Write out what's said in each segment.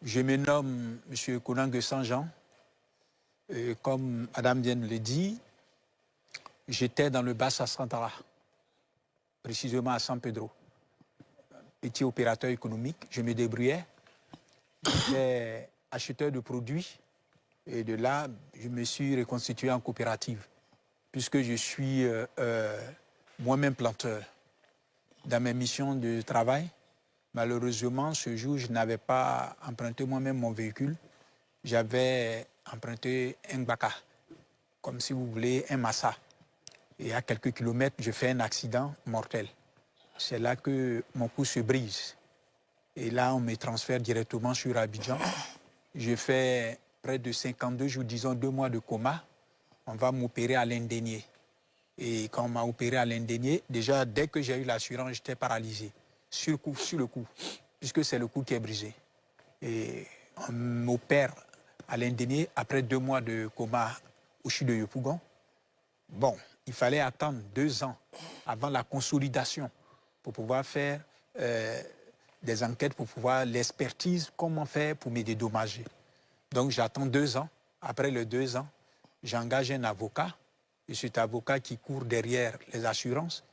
Je me nomme M. Konangue Sanjean. Comme Madame vient de le dire, j'étais dans le Bassa Santara, précisément à San Pedro. Petit opérateur économique, je me débrouillais. J'étais acheteur de produits. Et de là, je me suis reconstitué en coopérative, puisque je suis moi-même planteur. Dans mes missions de travail, malheureusement, ce jour, je n'avais pas emprunté moi-même mon véhicule. J'avais emprunté un Gbaka, comme si vous voulez, un Massa. Et à quelques kilomètres, je fais un accident mortel. C'est là que mon cou se brise. Et là, on me transfère directement sur Abidjan. Je fais près de 52 jours, disons 2 mois de coma. On va m'opérer à l'Indénier. Et quand on m'a opéré à l'Indénier, déjà, dès que j'ai eu l'assurance, j'étais paralysé. Sur le coup, puisque c'est le cou qui est brisé. Et on m'opère à l'Indénier après 2 mois de coma au CHU de Yopougon. Bon, il fallait attendre 2 ans avant la consolidation pour pouvoir faire des enquêtes, pour pouvoir l'expertise, comment faire pour me dédommager. Donc j'attends 2 ans. Après les 2 ans, j'engage un avocat. Et cet avocat qui court derrière les assurances,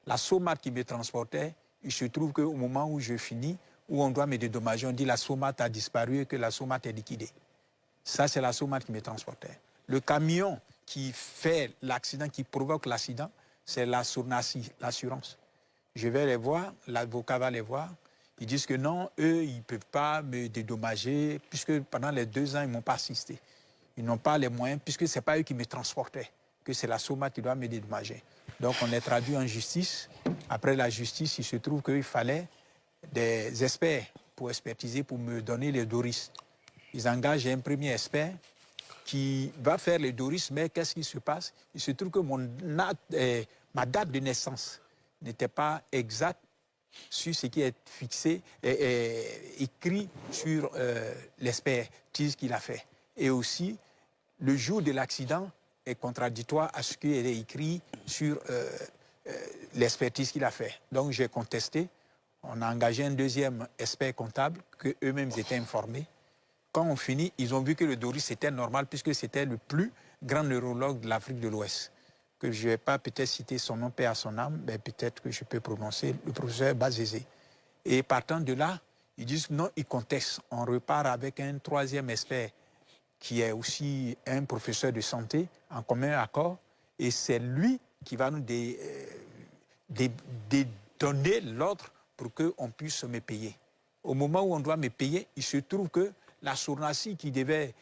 la SOMAT qui me transportait, il se trouve qu'au moment où je finis, où on doit me dédommager, on dit la SOMAT a disparu et que la SOMAT est liquidée. Ça, c'est la SOMAT qui me transportait. Le camion qui fait l'accident, qui provoque l'accident, c'est la SONACI, l'assurance. Je vais les voir, l'avocat va les voir. Ils disent que non, eux, ils ne peuvent pas me dédommager, puisque pendant les 2 ans, ils ne m'ont pas assisté. Ils n'ont pas les moyens, puisque ce n'est pas eux qui me transportaient, que c'est la SOMAT qui doit me dédommager. Donc on est traduit en justice. Après la justice, il se trouve qu'il fallait des experts pour expertiser, pour me donner les DORIS. Ils engagent un premier expert qui va faire les DORIS, mais qu'est-ce qui se passe? Il se trouve que ma date de naissance n'était pas exacte sur ce qui est fixé et écrit sur l'expertise qu'il a fait. Et aussi, le jour de l'accident est contradictoire à ce qui est écrit sur l'expertise qu'il a fait. Donc j'ai contesté. On a engagé un deuxième expert comptable que eux-mêmes étaient informés. Quand on finit, ils ont vu que le DORIS était normal puisque c'était le plus grand neurologue de l'Afrique de l'Ouest. Que je ne vais pas peut-être citer son nom, paix à son âme, mais peut-être que je peux prononcer le professeur Bazézé. Et partant de là, ils disent non, ils contestent. On repart avec un troisième expert qui est aussi un professeur de santé en commun accord. Et c'est lui qui va nous donner l'ordre pour qu'on puisse me payer. Au moment où on doit me payer, il se trouve que la SONACI qui devait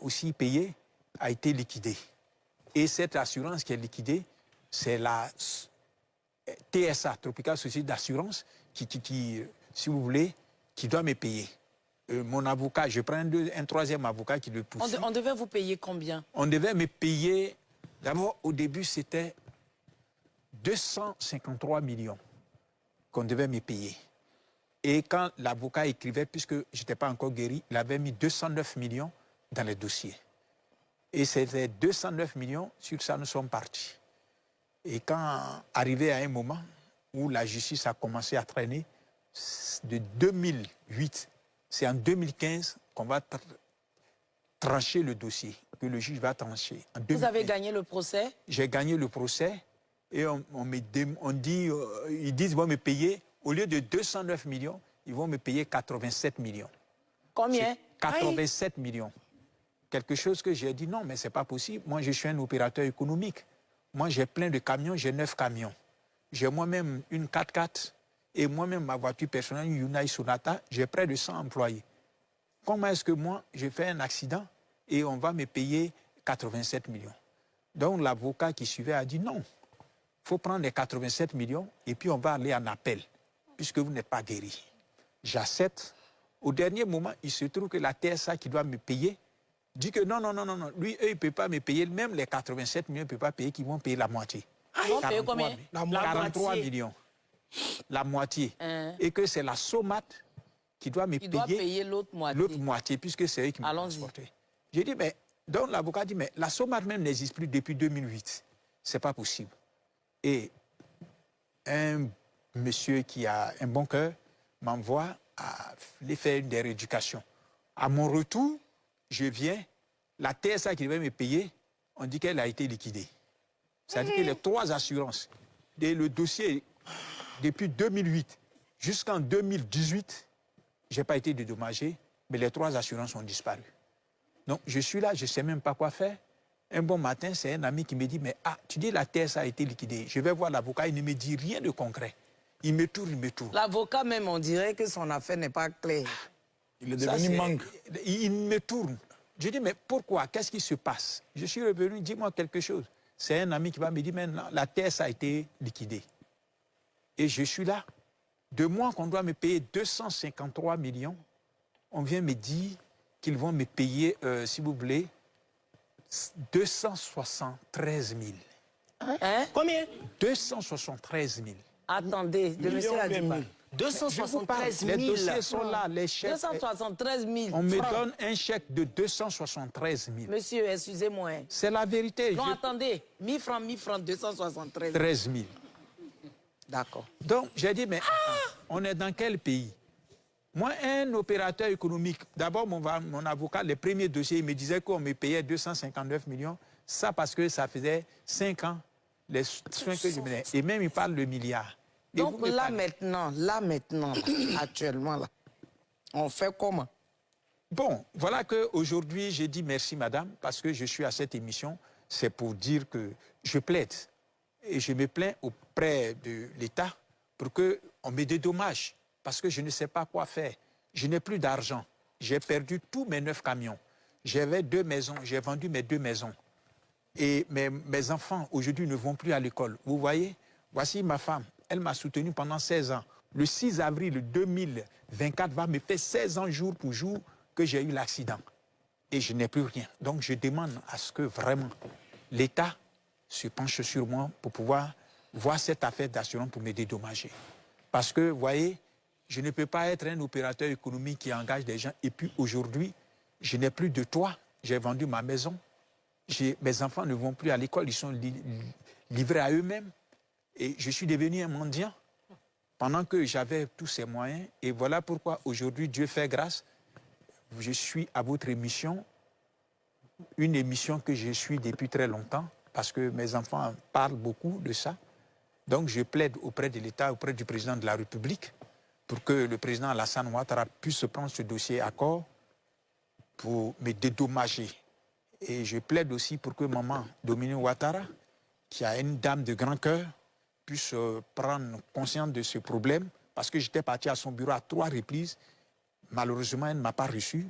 aussi payer a été liquidée. Et cette assurance qui est liquidée, c'est la TSA, Tropical Société d'Assurance, qui, si vous voulez, qui doit me payer. Mon avocat, je prends un troisième avocat qui le pousse. On devait vous payer combien? On devait me payer, d'abord au début c'était 253 millions qu'on devait me payer. Et quand l'avocat écrivait, puisque je n'étais pas encore guéri, il avait mis 209 millions dans les dossiers. Et c'était 209 millions, sur ça nous sommes partis. Et quand arrivé à un moment où la justice a commencé à traîner, de 2008, c'est en 2015 qu'on va trancher le dossier, que le juge va trancher. Vous avez gagné le procès? J'ai gagné le procès et ils disent qu'ils vont me payer, au lieu de 209 millions, ils vont me payer 87 millions. Combien? 87 millions. Quelque chose que j'ai dit, non, mais ce n'est pas possible. Moi, je suis un opérateur économique. Moi, j'ai plein de camions, j'ai 9 camions. J'ai moi-même une 4x4 et moi-même ma voiture personnelle, une Hyundai Sonata, j'ai près de 100 employés. Comment est-ce que moi, je fais un accident et on va me payer 87 millions? Donc, l'avocat qui suivait a dit non, il faut prendre les 87 millions et puis on va aller en appel, puisque vous n'êtes pas guéri. J'accepte. Au dernier moment, il se trouve que la TSA qui doit me payer dit que non, lui, eux, ils ne peuvent pas me payer, même les 87 millions, ils ne peuvent pas payer, qu'ils vont payer la moitié. Ils vont payer combien? 43 millions. La moitié. Et que c'est la SOMAT qui doit me payer l'autre moitié. L'autre moitié, puisque c'est eux qui m'ont transporté. J'ai dit, mais, donc l'avocat dit, mais la SOMAT même n'existe plus depuis 2008. Ce n'est pas possible. Et un monsieur qui a un bon cœur m'envoie à aller faire une rééducation À mon retour, je viens, la TSA qui devait me payer, on dit qu'elle a été liquidée. C'est-à-dire que les 3 assurances, le dossier, depuis 2008 jusqu'en 2018, je n'ai pas été dédommagé, mais les 3 assurances ont disparu. Donc, je suis là, je ne sais même pas quoi faire. Un bon matin, c'est un ami qui me dit, mais tu dis la TSA a été liquidée. Je vais voir l'avocat, il ne me dit rien de concret. Il me tourne, il me tourne. L'avocat même, on dirait que son affaire n'est pas claire. Il est devenu manque. Il me tourne. Je dis, mais pourquoi? Qu'est-ce qui se passe? Je suis revenu, dis-moi quelque chose. C'est un ami qui va me dire, maintenant, la TSA a été liquidée. Et je suis là. 2 mois qu'on doit me payer 253 millions, on vient me dire qu'ils vont me payer, si vous voulez, 273 000. Hein? Combien? 273 000. Attendez, le monsieur l'a dit pas. 273 000. Les dossiers sont là, les chèques. 273 000 On me francs. donne un chèque de 273 000. Monsieur, excusez-moi. C'est la vérité. Non, attendez. 1000 francs, 273 000. 13 000. D'accord. Donc, j'ai dit, mais on est dans quel pays? Moi, un opérateur économique, d'abord, mon avocat, les premiers dossiers, il me disait qu'on me payait 259 millions. Ça, parce que ça faisait 5 ans, les soins que je menais. Et même, il parle de milliards. Et Donc là maintenant, actuellement, là, on fait comment? Bon, voilà qu'aujourd'hui, j'ai dit merci, madame, parce que je suis à cette émission. C'est pour dire que je plaide. Et je me plains auprès de l'État pour qu'on me dédommage. Parce que je ne sais pas quoi faire. Je n'ai plus d'argent. J'ai perdu tous mes 9 camions. J'avais 2 maisons. J'ai vendu mes 2 maisons. Et mes enfants, aujourd'hui, ne vont plus à l'école. Vous voyez, voici ma femme. Elle m'a soutenu pendant 16 ans. Le 6 avril 2024 va me faire 16 ans jour pour jour que j'ai eu l'accident. Et je n'ai plus rien. Donc, je demande à ce que vraiment l'État se penche sur moi pour pouvoir voir cette affaire d'assurance pour me dédommager. Parce que, vous voyez, je ne peux pas être un opérateur économique qui engage des gens. Et puis aujourd'hui, je n'ai plus de toit. J'ai vendu ma maison. Mes enfants ne vont plus à l'école. Ils sont livrés à eux-mêmes. Et je suis devenu un mendiant pendant que j'avais tous ces moyens. Et voilà pourquoi aujourd'hui, Dieu fait grâce. Je suis à votre émission. Une émission que je suis depuis très longtemps. Parce que mes enfants parlent beaucoup de ça. Donc je plaide auprès de l'État, auprès du président de la République, pour que le président Alassane Ouattara puisse prendre ce dossier à corps pour me dédommager. Et je plaide aussi pour que maman Dominique Ouattara, qui a une dame de grand cœur, puisse prendre conscience de ce problème, parce que j'étais parti à son bureau à 3 reprises. Malheureusement, elle ne m'a pas reçu,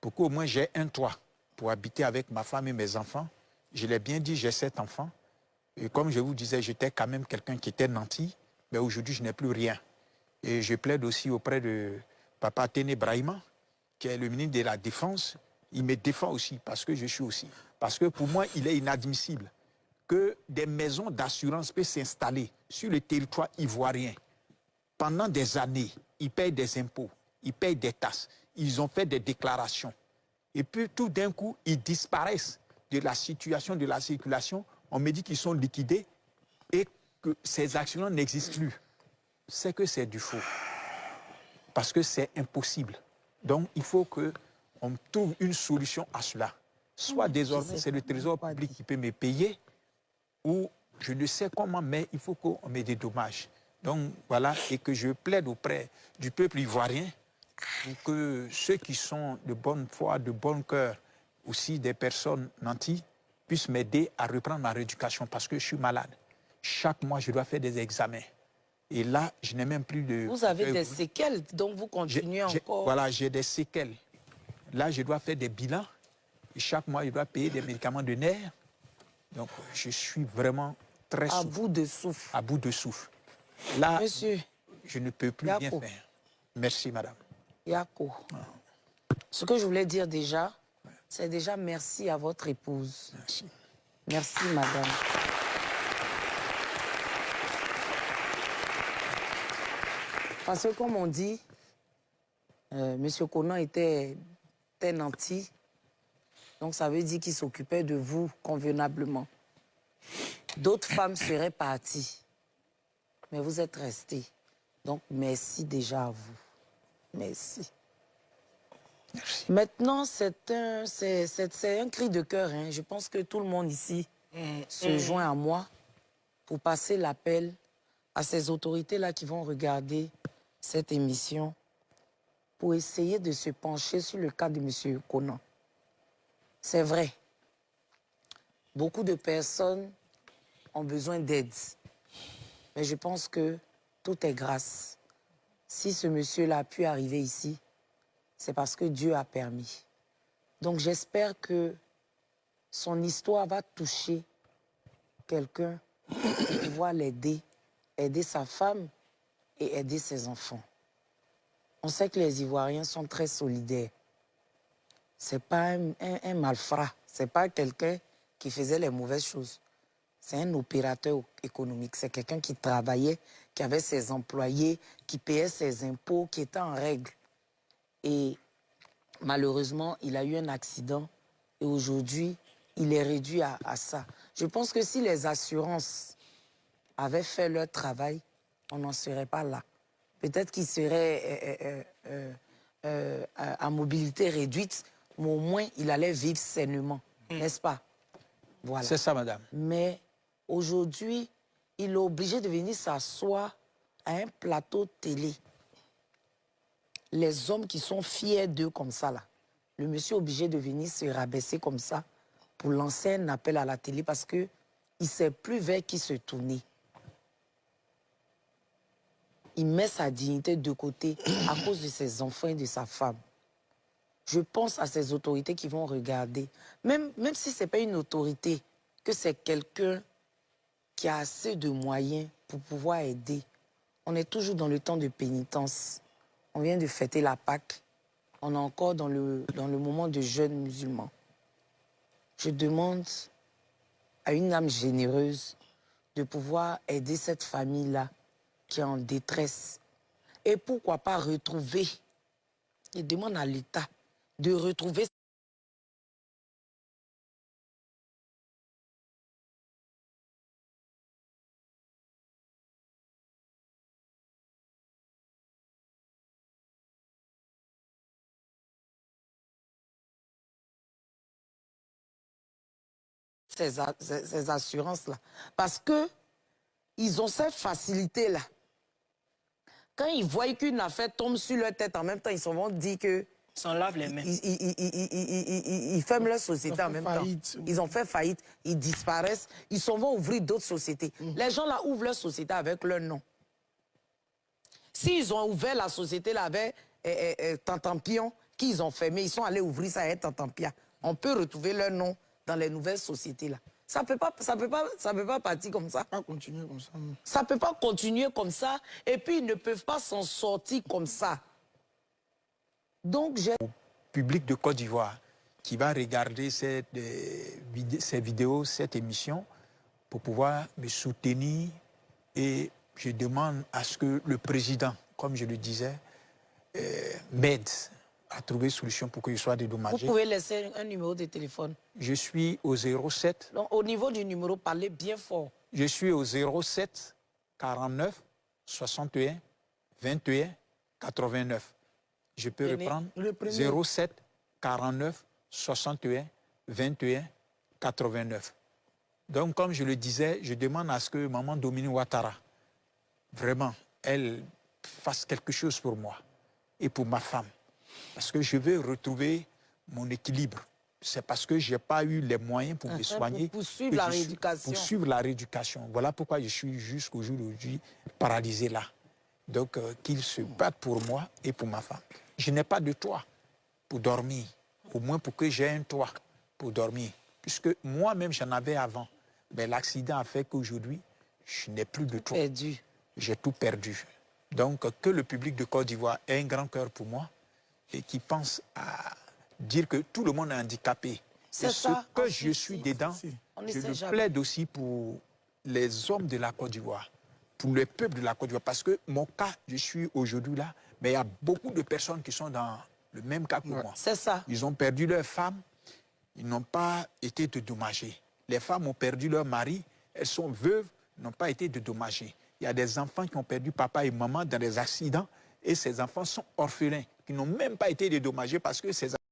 pour qu'au moins j'ai un toit pour habiter avec ma femme et mes enfants. Je l'ai bien dit, j'ai 7 enfants. Et comme je vous disais, j'étais quand même quelqu'un qui était nanti, mais aujourd'hui, je n'ai plus rien. Et je plaide aussi auprès de Papa Téné Brahima, qui est le ministre de la Défense. Il me défend aussi, parce que je suis aussi. Parce que pour moi, il est inadmissible que des maisons d'assurance puissent s'installer sur le territoire ivoirien. Pendant des années, ils payent des impôts, ils payent des taxes, ils ont fait des déclarations. Et puis tout d'un coup, ils disparaissent de la situation de la circulation. On me dit qu'ils sont liquidés et que ces accidents n'existent plus. C'est que c'est du faux. Parce que c'est impossible. Donc, il faut qu'on trouve une solution à cela. Soit désormais, c'est le trésor public qui peut me payer, ou je ne sais comment, mais il faut qu'on me dédommage. Donc, voilà, et que je plaide auprès du peuple ivoirien pour que ceux qui sont de bonne foi, de bon cœur, aussi des personnes nanties, puissent m'aider à reprendre ma rééducation parce que je suis malade. Chaque mois, je dois faire des examens. Et là, je n'ai même plus de... Vous avez des séquelles, donc vous continuez encore. Voilà, j'ai des séquelles. Là, je dois faire des bilans. Et chaque mois, je dois payer des médicaments de nerfs. Donc, je suis vraiment très à bout de souffle. À bout de souffle. Là, monsieur, je ne peux plus rien faire. Merci, madame. Yako, ce que je voulais dire déjà, c'est déjà merci à votre épouse. Merci. Merci, madame. Parce que, comme on dit, M. Konan était nanti, donc ça veut dire qu'il s'occupait de vous convenablement. D'autres femmes seraient parties, mais vous êtes restés. Donc, merci déjà à vous. Merci. Merci. Maintenant, c'est un cri de cœur. Hein. Je pense que tout le monde ici se joint à moi pour passer l'appel à ces autorités-là qui vont regarder cette émission pour essayer de se pencher sur le cas de M. Konan. C'est vrai, beaucoup de personnes ont besoin d'aide. Mais je pense que tout est grâce. Si ce monsieur-là a pu arriver ici, c'est parce que Dieu a permis. Donc j'espère que son histoire va toucher quelqu'un pour pouvoir l'aider, aider sa femme et aider ses enfants. On sait que les Ivoiriens sont très solidaires. Ce n'est pas un malfrat, ce n'est pas quelqu'un qui faisait les mauvaises choses. C'est un opérateur économique, c'est quelqu'un qui travaillait, qui avait ses employés, qui payait ses impôts, qui était en règle. Et malheureusement, il a eu un accident et aujourd'hui, il est réduit à ça. Je pense que si les assurances avaient fait leur travail, on n'en serait pas là. Peut-être qu'il serait à mobilité réduite, mais au moins, il allait vivre sainement, n'est-ce pas? Voilà. C'est ça, madame. Mais aujourd'hui, il est obligé de venir s'asseoir à un plateau télé. Les hommes qui sont fiers d'eux comme ça, là, le monsieur est obligé de venir se rabaisser comme ça pour lancer un appel à la télé parce qu'il ne sait plus vers qui se tourner. Il met sa dignité de côté à cause de ses enfants et de sa femme. Je pense à ces autorités qui vont regarder, même si ce n'est pas une autorité, que c'est quelqu'un qui a assez de moyens pour pouvoir aider. On est toujours dans le temps de pénitence. On vient de fêter la Pâque. On est encore dans le moment de jeûne musulman. Je demande à une âme généreuse de pouvoir aider cette famille-là qui est en détresse. Et pourquoi pas retrouver, je demande à l'État de retrouver ces assurances-là. Parce qu'ils ont cette facilité-là. Quand ils voient qu'une affaire tombe sur leur tête en même temps, ils se vont dire que... Ils s'en lavent les mains. Ils ferment leur société en même temps. Ils ont fait faillite, ils disparaissent, ils s'en vont ouvrir d'autres sociétés. Les gens là ouvrent leur société avec leur nom. S'ils ont ouvert la société là avec Tantampion, qu'ils ont fermé, ils sont allés ouvrir ça avec Tantampia. On peut retrouver leur nom dans les nouvelles sociétés là. Ça peut pas partir comme ça. Pas continuer comme ça. Ça peut pas continuer comme ça. Et puis ils ne peuvent pas s'en sortir comme ça. Donc j'ai... Au public de Côte d'Ivoire qui va regarder ces vidéos, cette émission, pour pouvoir me soutenir. Et je demande à ce que le président, comme je le disais, m'aide à trouver solution pour que je sois dédommagé. Vous pouvez laisser un numéro de téléphone. Je suis au 07. Donc, au niveau du numéro, parlez bien fort. Je suis au 07 49 61 21 89. Je peux reprendre 07 49 61 21 89. Donc, comme je le disais, je demande à ce que Maman Dominique Ouattara, vraiment, elle fasse quelque chose pour moi et pour ma femme. Parce que je veux retrouver mon équilibre. C'est parce que je n'ai pas eu les moyens pour me soigner. Pour suivre la rééducation. Pour suivre la rééducation. Voilà pourquoi je suis jusqu'au jour d'aujourd'hui paralysé là. Donc, qu'ils se battent pour moi et pour ma femme. Je n'ai pas de toit pour dormir. Au moins pour que j'ai un toit pour dormir. Puisque moi-même, j'en avais avant. Mais l'accident a fait qu'aujourd'hui, je n'ai plus de toit. Perdu. J'ai tout perdu. Donc, que le public de Côte d'Ivoire ait un grand cœur pour moi et qui pense à dire que tout le monde est handicapé. C'est ce que je suis dedans, je le plaide aussi pour les hommes de la Côte d'Ivoire, pour le peuple de la Côte d'Ivoire. Parce que mon cas, je suis aujourd'hui là, mais il y a beaucoup de personnes qui sont dans le même cas que moi. C'est ça. Ils ont perdu leur femme, ils n'ont pas été dédommagés. Les femmes ont perdu leur mari, elles sont veuves, n'ont pas été dédommagées. Il y a des enfants qui ont perdu papa et maman dans des accidents et ces enfants sont orphelins, qui n'ont même pas été dédommagés parce que ces